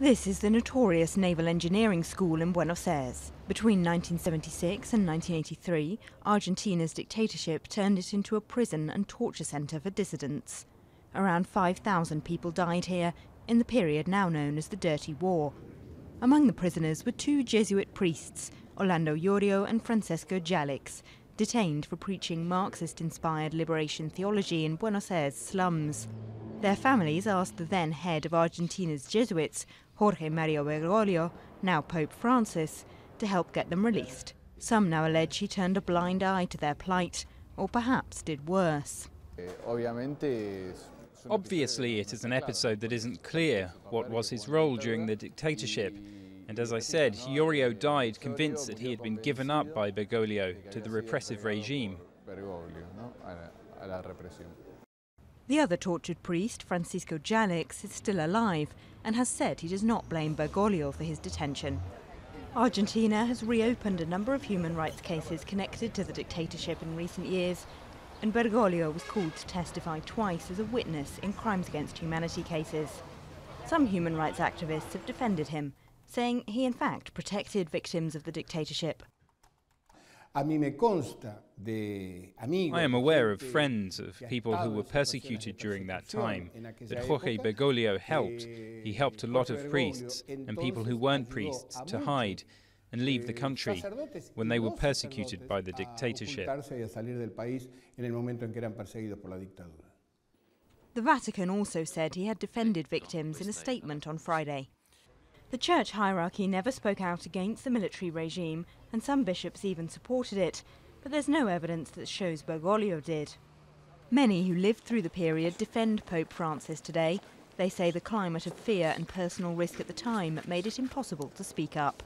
This is the notorious naval engineering school in Buenos Aires. Between 1976 and 1983, Argentina's dictatorship turned it into a prison and torture centre for dissidents. Around 5,000 people died here in the period now known as the Dirty War. Among the prisoners were two Jesuit priests, Orlando Yorio and Francesco Jalix, detained for preaching Marxist-inspired liberation theology in Buenos Aires slums. Their families asked the then head of Argentina's Jesuits, Jorge Mario Bergoglio, now Pope Francis, to help get them released. Some now allege he turned a blind eye to their plight, or perhaps did worse. Obviously, it is an episode that isn't clear. What was his role during the dictatorship? And as I said, Yorio died convinced that he had been given up by Bergoglio to the repressive regime. The other tortured priest, Francisco Jalix, is still alive and has said he does not blame Bergoglio for his detention. Argentina has reopened a number of human rights cases connected to the dictatorship in recent years, and Bergoglio was called to testify twice as a witness in crimes against humanity cases. Some human rights activists have defended him, saying he in fact protected victims of the dictatorship. I am aware of friends of people who were persecuted during that time, that Jorge Bergoglio helped. He helped a lot of priests and people who weren't priests to hide and leave the country when they were persecuted by the dictatorship. The Vatican also said he had defended victims in a statement on Friday. The church hierarchy never spoke out against the military regime, and some bishops even supported it, but there's no evidence that shows Bergoglio did. Many who lived through the period defend Pope Francis today. They say the climate of fear and personal risk at the time made it impossible to speak up.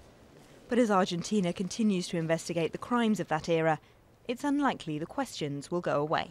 But as Argentina continues to investigate the crimes of that era, it's unlikely the questions will go away.